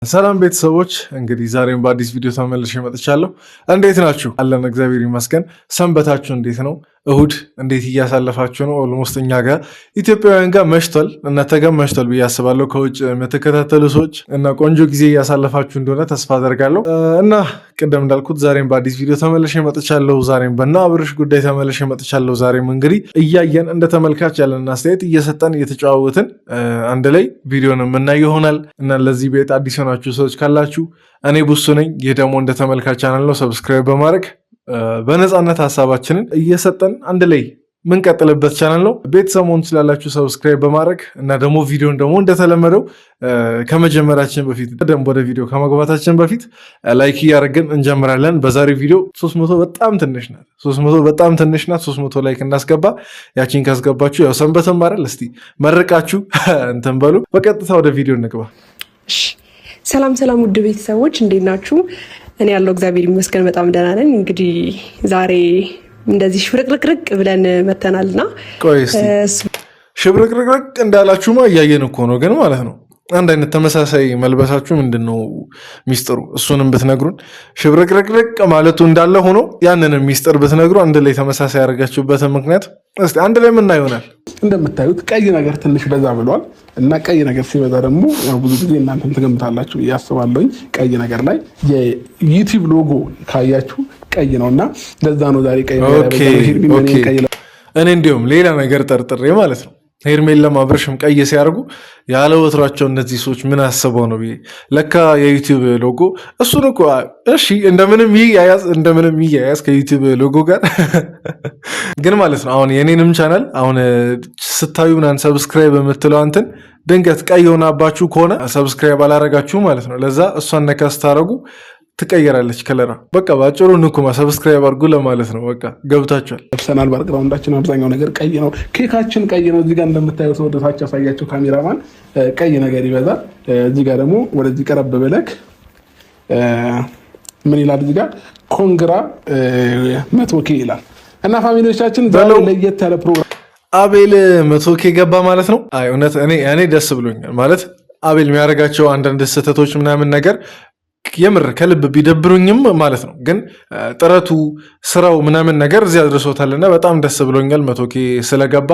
ሰላም ቤተሰቦች እንግዲህ ዛሬም በአዲስ ቪዲዮ ተመልሼ መጥቻለሁ። እንዴት ናችሁ? አለን እግዚአብሔር ይመስገን። ሰንበታችሁ እንዴት ነው? እሁድ እንዴት እያሳለፋችሁ ነው? ኦልሞስት እኛ ጋር ኢትዮጵያውያን ጋር መሽቷል፣ እናንተ ጋር መሽቷል ብዬ አስባለሁ። ከውጭ የምትከታተሉ ሰዎች እና ቆንጆ ጊዜ እያሳለፋችሁ እንደሆነ ተስፋ አደርጋለሁ። እና ቅድም እንዳልኩት ዛሬም በአዲስ ቪዲዮ ተመልሼ መጥቻለሁ። ዛሬም በእነ አብርሽ ጉዳይ ተመልሼ መጥቻለሁ። ዛሬም እንግዲህ እያየን እንደ ተመልካች ያለን አስተያየት እየሰጠን እየተጨዋወትን አንድ ላይ ቪዲዮን የምናይ ይሆናል እና ለዚህ ቤት አዲስ ሆናችሁ ሰዎች ካላችሁ እኔ ቡሱ ነኝ። ይህ ደግሞ እንደ ተመልካች ቻናል ነው። ሰብስክራይብ በማድረግ በነፃነት ሀሳባችንን እየሰጠን አንድ ላይ ምንቀጥልበት ቻናል ነው። ቤተሰብ መሆን ስላላችሁ ሰብስክራይብ በማድረግ እና ደግሞ ቪዲዮን ደግሞ እንደተለመደው ከመጀመራችን በፊት ደግሞ ወደ ቪዲዮ ከመግባታችን በፊት ላይክ እያደረግን እንጀምራለን። በዛሬው ቪዲዮ 300 በጣም ትንሽ ናት። 300 በጣም ትንሽ ናት። 300 ላይክ እናስገባ። ያቺን ካስገባችሁ ያው ሰንበትን ማረል እስቲ መርቃችሁ እንትን በሉ። በቀጥታ ወደ ቪዲዮ እንግባ። ሰላም ሰላም፣ ውድ ቤተሰቦች እንዴት ናችሁ? እኔ ያለው እግዚአብሔር ይመስገን በጣም ደህና ነን። እንግዲህ ዛሬ እንደዚህ ሽብርቅርቅርቅ ብለን መተናልና ቆይ እስቲ ሽብርቅርቅርቅ እንዳላችሁማ እያየን እኮ ነው። ግን ማለት ነው አንድ አይነት ተመሳሳይ መልበሳችሁ ምንድን ነው ሚስጥሩ? እሱንም ብትነግሩን። ሽብርቅርቅርቅ ማለቱ እንዳለ ሆኖ ያንንም ሚስጥር ብትነግሩ አንድ ላይ ተመሳሳይ ያደርጋችሁበትን ምክንያት እስቲ አንድ ላይ ምን ይሆናል? እንደምታዩት ቀይ ነገር ትንሽ በዛ ብሏል እና ቀይ ነገር ሲበዛ ደግሞ ብዙ ጊዜ እናንተም ትገምታላችሁ እያስባለሁኝ ቀይ ነገር ላይ የዩቲዩብ ሎጎ ካያችሁ ቀይ ነው እና ለዛ ነው ዛሬ ቀይ ነገር። እኔ እንዲሁም ሌላ ነገር ጠርጥሬ ማለት ነው ሄርሜላም አብርሽም ቀይ ሲያደርጉ ያለ ወትሯቸው እነዚህ ሰዎች ምን አስበው ነው ብዬ ለካ የዩቲዩብ ሎጎ እሱን እኮ እሺ እንደምንም ይያያዝ ከዩቲዩብ ሎጎ ጋር ግን ማለት ነው። አሁን የኔንም ቻናል አሁን ስታዩ ምናምን ሰብስክራይብ የምትለው አንተን ድንገት ቀይ ሆናባችሁ ከሆነ ሰብስክራይብ አላረጋችሁ ማለት ነው። ለዛ እሷን ነካ ስታረጉ ትቀየራለች ከለራ። በቃ ባጭሩ ንኩማ ሰብስክራይብ አድርጉ ለማለት ነው። በቃ ገብታችኋል። ለብሰናል። ባክግራውንዳችን አብዛኛው ነገር ቀይ ነው። ኬካችን ቀይ ነው። እዚህ ጋር እንደምታዩት ወደ ታች ያሳያቸው ካሜራማን ቀይ ነገር ይበዛል። እዚህ ጋር ደግሞ ወደዚህ ቀረብ ብለክ ምን ይላል እዚህ ጋር ኮንግራ 100K ይላል እና ፋሚሊዎቻችን ዛሬ ለየት ያለ ፕሮግራም አቤል 100K ገባ ማለት ነው። አይ እውነት እኔ ደስ ብሎኛል ማለት አቤል የሚያደርጋቸው አንዳንድ ስህተቶች ምናምን ነገር የምር ከልብ ቢደብሩኝም ማለት ነው። ግን ጥረቱ ስራው ምናምን ነገር እዚህ አድርሶታልና በጣም ደስ ብሎኛል 100K ስለገባ።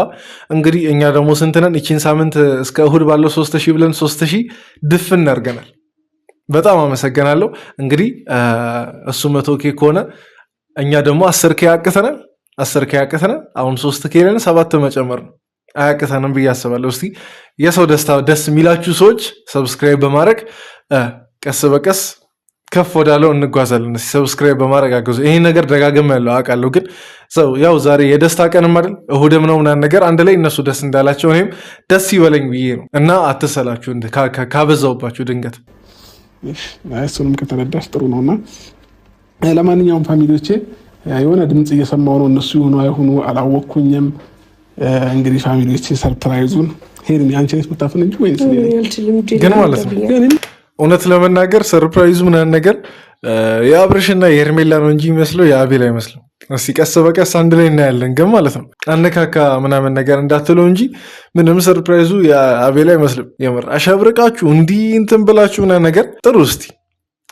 እንግዲህ እኛ ደግሞ ስንት ነን? ይቺን ሳምንት እስከ እሁድ ባለው 3000 ብለን 3000 ድፍን እናርገናል። በጣም አመሰግናለሁ። እንግዲህ እሱ 100K ከሆነ እኛ ደግሞ 10K ያቅተናል። 10K ያቅተናል። አሁን 3K ለን 7 መጨመር ነው። አያቅተንም ብዬ አስባለሁ። እስቲ የሰው ደስታ ደስ የሚላችሁ ሰዎች ሰብስክራይብ በማድረግ ቀስ በቀስ ከፍ ወዳለው እንጓዛለን። ሰብስክራይብ በማድረግ አገዙ። ይሄን ነገር ደጋግም ያለው አውቃለሁ፣ ግን ያው ዛሬ የደስታ ቀንም አይደል እሁድም ነው ምናምን ነገር አንድ ላይ እነሱ ደስ እንዳላቸው እኔም ደስ ይበለኝ ብዬ ነው። እና አትሰላችሁ ካበዛውባችሁ ድንገት እሱንም ከተረዳሽ ጥሩ ነውና ለማንኛውም ፋሚሊዎቼ የሆነ ድምፅ እየሰማሁ ነው። እነሱ ይሁኑ አይሁኑ አላወቅኩኝም። እንግዲህ ፋሚሊዎቼ ሰርፕራይዙን ሄድን ያንቺ ነሽ የምታፍን እንጂ ወይስ ግን ማለት ነው እውነት ለመናገር ሰርፕራይዙ ምናምን ነገር የአብርሽና የሄርሜላ ነው እንጂ ይመስለው የአቤል አይመስልም። እስቲ ቀስ በቀስ አንድ ላይ እናያለን። ግን ማለት ነው አነካካ ምናምን ነገር እንዳትለው እንጂ ምንም ሰርፕራይዙ የአቤል አይመስልም። የምር አሸብርቃችሁ እንዲህ እንትን ብላችሁ ምናምን ነገር ጥሩ። እስቲ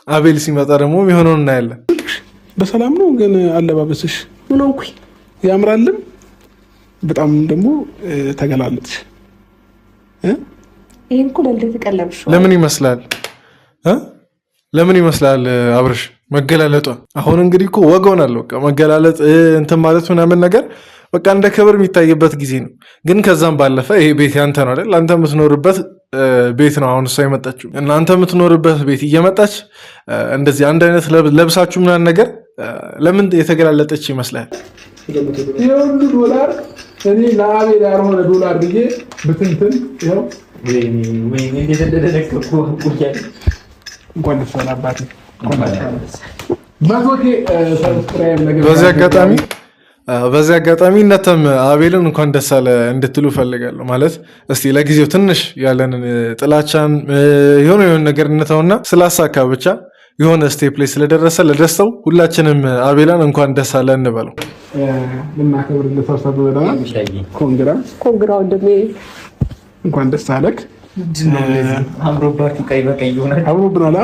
አቤል ሲመጣ ደግሞ የሚሆነውን እናያለን። በሰላም ነው ግን አለባበስሽ ምን ሆንኩኝ? ያምራልም በጣም ደግሞ ተገላለጥሽ። ይሄን እኮ ለልተቀለብሽ ለምን ይመስላል አብርሽ መገላለጧ? አሁን እንግዲህ እኮ ወግ ሆናለሁ። በቃ መገላለጥ እንትን ማለት ምናምን ነገር በቃ እንደ ክብር የሚታይበት ጊዜ ነው። ግን ከዛም ባለፈ ይሄ ቤት ያንተ ነው አይደል? አንተ የምትኖርበት ቤት ነው። አሁን እሷ የመጣችው እና አንተ የምትኖርበት ቤት እየመጣች እንደዚህ አንድ አይነት ለብሳችሁ ምናምን ነገር ለምን የተገላለጠች ይመስላል? የሁሉ ዶላር እኔ ለአቤል ያልሆነ ዶላር ብዬ ብትንትን ይኸው እንኳን ደስ አለህ አባቴ። በዚህ አጋጣሚ እናንተም አቤልን እንኳን ደስ አለ እንድትሉ ፈልጋለሁ። ማለት እስቲ ለጊዜው ትንሽ ያለንን ጥላቻን የሆነ ነገር እንተውና ስላሳካ ብቻ የሆነ ስቴፕ ላይ ስለደረሰ ለደስታው ሁላችንም አቤላን እንኳን ደስ አለ እንበለው። ልናከብር ልተርሰብ ብለናል። ኮንግራ ወንድሜ እንኳን ደስ አለክ። አምሮባችሁ ቀይ በቀይ ይሆናል። አምሮብናል።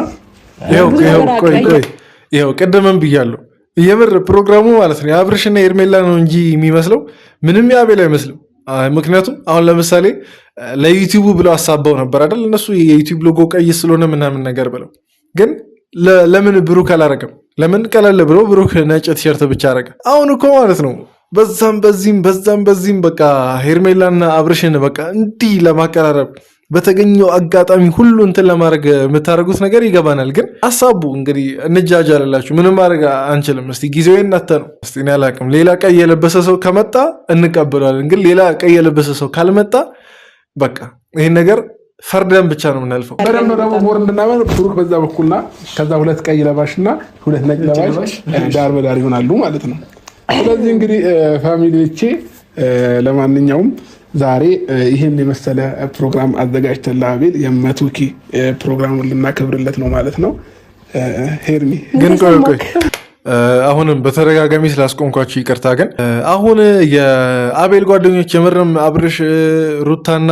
ይኸው ቅድምም ብያለሁ። የምር ፕሮግራሙ ማለት ነው የአብርሽና የኤርሜላ ነው እንጂ የሚመስለው ምንም የአቤል አይመስልም። ምክንያቱም አሁን ለምሳሌ ለዩቲዩቡ ብለው አሳበው ነበር አይደል? እነሱ የዩቲዩብ ሎጎ ቀይ ስለሆነ ምናምን ነገር ብለው ግን ለምን ብሩክ አላረገም? ለምን ቀለል ብሎ ብሩክ ነጭ ቲሸርት ብቻ አረገ? አሁን እኮ ማለት ነው በዛም በዚህም በቃ ሄርሜላና አብርሽን በቃ እንዲህ ለማቀራረብ በተገኘው አጋጣሚ ሁሉ እንትን ለማድረግ የምታደርጉት ነገር ይገባናል። ግን አሳቡ እንግዲህ እንጃጃልላችሁ ምንም ማድረግ አንችልም። እስቲ ጊዜው እናተ ነው። እስቲ እኔ አላቅም። ሌላ ቀይ የለበሰ ሰው ከመጣ እንቀበለዋለን። ግን ሌላ ቀይ የለበሰ ሰው ካልመጣ በቃ ይህን ነገር ፈርደን ብቻ ነው የምናልፈው። በደንብ ደግሞ ሞር እንድናመን ብሩክ በዛ በኩልና ከዛ ሁለት ቀይ ለባሽና ሁለት ነጭ ለባሽ ዳር በዳር ይሆናሉ ማለት ነው። ስለዚህ እንግዲህ ፋሚሊዎቼ ለማንኛውም ዛሬ ይህን የመሰለ ፕሮግራም አዘጋጅተን ለአቤል የመቱኪ ፕሮግራሙን ልናከብርለት ነው ማለት ነው። ሄርሚ ግን ቆይ አሁንም በተደጋጋሚ ስላስቆምኳችሁ ይቅርታ። ግን አሁን የአቤል ጓደኞች የምርም አብርሽ፣ ሩታና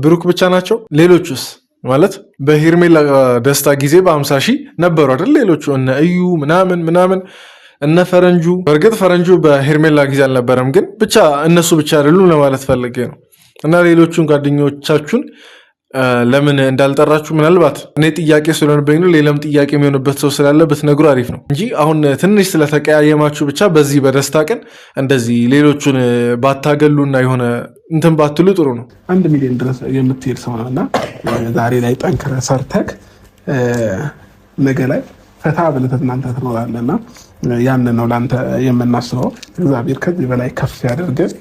ብሩክ ብቻ ናቸው? ሌሎቹስ ማለት በሄርሜላ ደስታ ጊዜ በ50 ሺህ ነበሩ አይደል? ሌሎቹ እነ እዩ ምናምን እነ ፈረንጁ። በእርግጥ ፈረንጁ በሄርሜላ ጊዜ አልነበረም፣ ግን ብቻ እነሱ ብቻ አይደሉም ለማለት ፈልጌ ነው። እና ሌሎቹን ጓደኞቻችሁን ለምን እንዳልጠራችሁ ምናልባት እኔ ጥያቄ ስለሆነብኝ ነው። ሌላም ጥያቄ የሚሆንበት ሰው ስላለ ብትነግሩ አሪፍ ነው እንጂ አሁን ትንሽ ስለተቀያየማችሁ ብቻ በዚህ በደስታ ቀን እንደዚህ ሌሎቹን ባታገሉና የሆነ እንትን ባትሉ ጥሩ ነው። 1 ሚሊዮን ድረስ የምትሄድ ሰው ነው እና ዛሬ ላይ ጠንክረህ ሰርተህ ነገ ላይ ፈታ ብለህ እናንተ ትኖራለህና ያንን ነው ለአንተ የምናስበው። እግዚአብሔር ከዚህ በላይ ከፍ ያደርግህ፣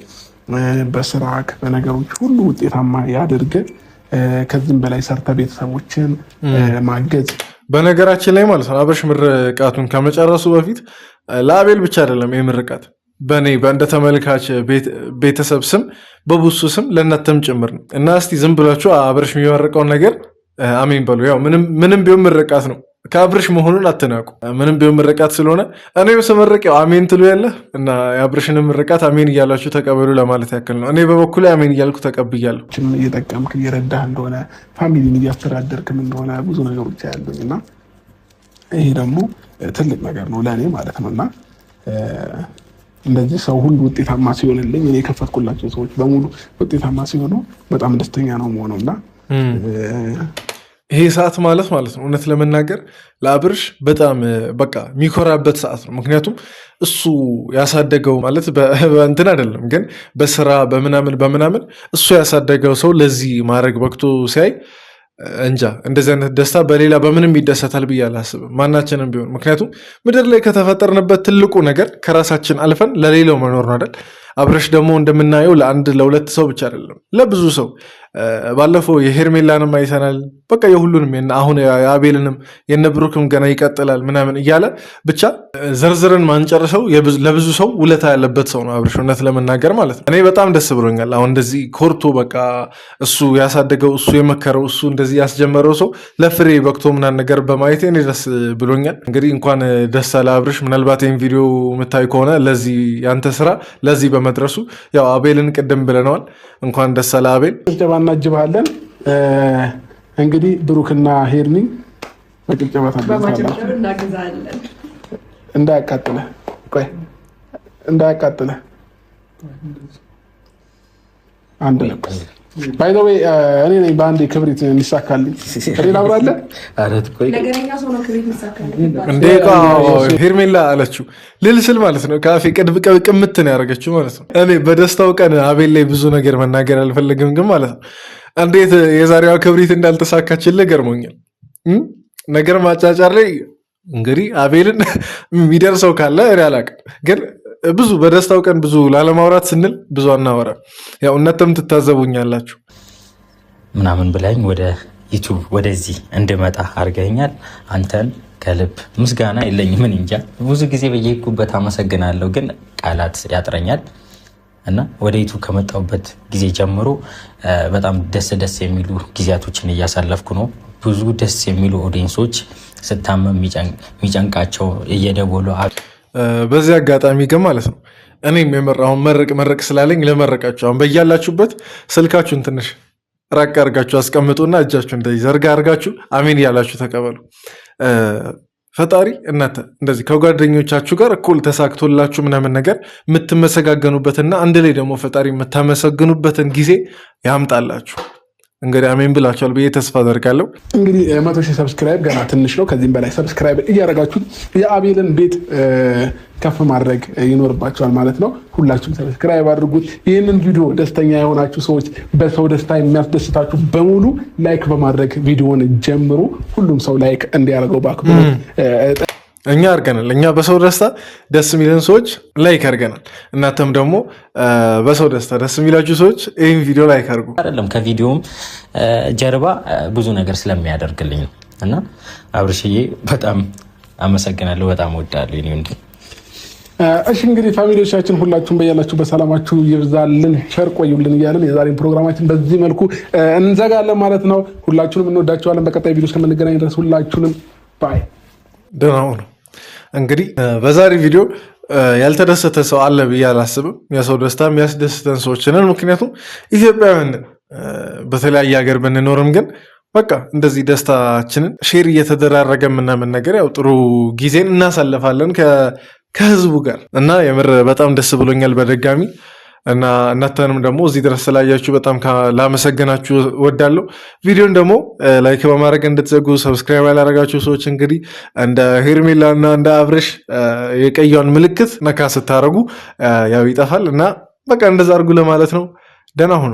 በስራክ በነገሮች ሁሉ ውጤታማ ያደርግህ። ከዚህም በላይ ሰርተ ቤተሰቦችን ማገዝ። በነገራችን ላይ ማለት ነው አብርሽ ምርቃቱን ከመጨረሱ በፊት ለአቤል ብቻ አይደለም የምርቃት በእኔ በእንደ ተመልካች ቤተሰብ ስም በቡሱ ስም ለእናንተም ጭምር ነው እና እስቲ ዝም ብላችሁ አብርሽ የሚመርቀውን ነገር አሜን በሉ። ያው ምንም ቢሆን ምርቃት ነው፣ ከአብርሽ መሆኑን አትናቁ። ምንም ቢሆን ምርቃት ስለሆነ እኔም ስመርቅ ያው አሜን ትሉ ያለ እና የአብርሽን ምርቃት አሜን እያላችሁ ተቀበሉ ለማለት ያክል ነው። እኔ በበኩሌ አሜን እያልኩ ተቀብያለሁ። እየጠቀምክ እየረዳህ እንደሆነ ፋሚሊን እያስተዳደርክም እንደሆነ ብዙ ነገሮች ያሉኝ እና ይሄ ደግሞ ትልቅ ነገር ነው ለእኔ ማለት ነው እና እንደዚህ ሰው ሁሉ ውጤታማ ሲሆንልኝ እኔ የከፈትኩላቸው ሰዎች በሙሉ ውጤታማ ሲሆኑ በጣም ደስተኛ ነው የምሆነው እና ይሄ ሰዓት ማለት ነው እውነት ለመናገር ለአብርሽ በጣም በቃ የሚኮራበት ሰዓት ነው። ምክንያቱም እሱ ያሳደገው ማለት በእንትን አይደለም፣ ግን በስራ በምናምን እሱ ያሳደገው ሰው ለዚህ ማድረግ በቅቶ ሲያይ እንጃ እንደዚህ አይነት ደስታ በሌላ በምንም ይደሰታል ብዬ አላስብም፣ ማናችንም ቢሆን። ምክንያቱም ምድር ላይ ከተፈጠርንበት ትልቁ ነገር ከራሳችን አልፈን ለሌላው መኖር ነው አይደል? አብርሽ ደግሞ እንደምናየው ለአንድ ለሁለት ሰው ብቻ አይደለም ለብዙ ሰው። ባለፈው የሄርሜላንም አይተናል። በቃ የሁሉንም አሁን የአቤልንም የነብሩክም ገና ይቀጥላል ምናምን እያለ ብቻ ዘርዝረን ማንጨርሰው ለብዙ ሰው ውለታ ያለበት ሰው ነው አብርሽ፣ እውነት ለመናገር ማለት ነው። እኔ በጣም ደስ ብሎኛል። አሁን እንደዚህ ኮርቶ በቃ እሱ ያሳደገው እሱ የመከረው እሱ እንደዚህ ያስጀመረው ሰው ለፍሬ በቅቶ ምናምን ነገር በማየት እኔ ደስ ብሎኛል። እንግዲህ እንኳን ደስ አለ አብርሽ። ምናልባት ይህን ቪዲዮ የምታይ ከሆነ ለዚህ ያንተ ስራ ለዚህ በመድረሱ ያው አቤልን ቅድም ብለነዋል፣ እንኳን ደስ አለ አቤል። ጭብጨባ እናጅባለን። እንግዲህ ብሩክና ሄርሚ በጭብጨባ እናግዛለን። እንዳያቃጥለ አንድ ነው። ባይ ዘ ዌይ እኔ ነኝ በአንድ ክብሪት የሚሳካልኝ። ሌላ ብራለ ነገረኛ ሰው ነው ክብሪት የሚሳካልኝ እንዴ? ሄርሜላ አለችው ልል ስል ማለት ነው ካፌ ቅምት ነው ያደረገችው ማለት ነው። እኔ በደስታው ቀን አቤል ላይ ብዙ ነገር መናገር አልፈለግም፣ ግን ማለት ነው እንዴት የዛሬዋ ክብሪት እንዳልተሳካችልህ ገርሞኛል። ነገር ማጫጫር ላይ እንግዲህ አቤልን የሚደርሰው ካለ እኔ አላቅም፣ ግን ብዙ በደስታው ቀን ብዙ ላለማውራት ስንል ብዙ አናወራ። ያው እናንተም ትታዘቡኛላችሁ ምናምን ብላኝ ወደ ዩቱብ ወደዚህ እንድመጣ አድርገኛል። አንተን ከልብ ምስጋና የለኝም። ምን እንጃ ብዙ ጊዜ በየሄድኩበት አመሰግናለሁ፣ ግን ቃላት ያጥረኛል እና ወደ ዩቱብ ከመጣሁበት ጊዜ ጀምሮ በጣም ደስ የሚሉ ጊዜያቶችን እያሳለፍኩ ነው። ብዙ ደስ የሚሉ ኦዲየንሶች ስታመም የሚጨንቃቸው እየደወሉ በዚህ አጋጣሚ ግን ማለት ነው እኔም የመራሁን መረቅ ስላለኝ ለመረቃችሁ አሁን በያላችሁበት ስልካችሁን ትንሽ ራቅ አድርጋችሁ አስቀምጡና እጃችሁ እንደዚህ ዘርጋ አድርጋችሁ አሜን እያላችሁ ተቀበሉ። ፈጣሪ እናንተ እንደዚህ ከጓደኞቻችሁ ጋር እኩል ተሳክቶላችሁ ምናምን ነገር የምትመሰጋገኑበትና አንድ ላይ ደግሞ ፈጣሪ የምታመሰግኑበትን ጊዜ ያምጣላችሁ። እንግዲህ አሜን ብላችኋል ብዬ ተስፋ አደርጋለሁ። እንግዲህ 100,000 ሰብስክራይብ ገና ትንሽ ነው። ከዚህም በላይ ሰብስክራይብ እያደረጋችሁ የአቤልን ቤት ከፍ ማድረግ ይኖርባቸዋል ማለት ነው። ሁላችሁም ሰብስክራይብ አድርጉት። ይህንን ቪዲዮ ደስተኛ የሆናችሁ ሰዎች፣ በሰው ደስታ የሚያስደስታችሁ በሙሉ ላይክ በማድረግ ቪዲዮውን ጀምሩ። ሁሉም ሰው ላይክ እንዲያደርገው በአክብሮት እኛ አድርገናል። እኛ በሰው ደስታ ደስ የሚለን ሰዎች ላይክ አድርገናል። እናንተም ደግሞ በሰው ደስታ ደስ የሚላችሁ ሰዎች ይህን ቪዲዮ ላይክ አድርጉ። አይደለም ከቪዲዮም ጀርባ ብዙ ነገር ስለሚያደርግልኝ ነው እና አብርሽዬ በጣም አመሰግናለሁ። በጣም ወዳለሁ ኔ ወንድ። እሺ እንግዲህ ፋሚሊዎቻችን ሁላችሁም በያላችሁ በሰላማችሁ ይብዛልን፣ ቸር ቆዩልን እያለን የዛሬን ፕሮግራማችን በዚህ መልኩ እንዘጋለን ማለት ነው። ሁላችሁንም እንወዳችኋለን። በቀጣይ ቪዲዮ እስከምንገናኝ ድረስ ሁላችሁንም ባይ፣ ደህና ሁኑ። እንግዲህ በዛሬ ቪዲዮ ያልተደሰተ ሰው አለ ብዬ አላስብም። የሰው ደስታ የሚያስደስተን ሰዎች ነን። ምክንያቱም ኢትዮጵያውያን በተለያየ ሀገር ብንኖርም ግን በቃ እንደዚህ ደስታችንን ሼር እየተደራረገ ምናምን ነገር ያው ጥሩ ጊዜን እናሳልፋለን ከህዝቡ ጋር እና የምር በጣም ደስ ብሎኛል በድጋሚ እና እናንተንም ደግሞ እዚህ ድረስ ስላያችሁ በጣም ላመሰግናችሁ ወዳለሁ። ቪዲዮን ደግሞ ላይክ በማድረግ እንድትዘጉ፣ ሰብስክራይብ ያላረጋችሁ ሰዎች እንግዲህ እንደ ሄርሜላ እና እንደ አብርሽ የቀዩን ምልክት ነካ ስታደርጉ ያው ይጠፋል እና በቃ እንደዛ አድርጉ ለማለት ነው። ደህና ሁኑ።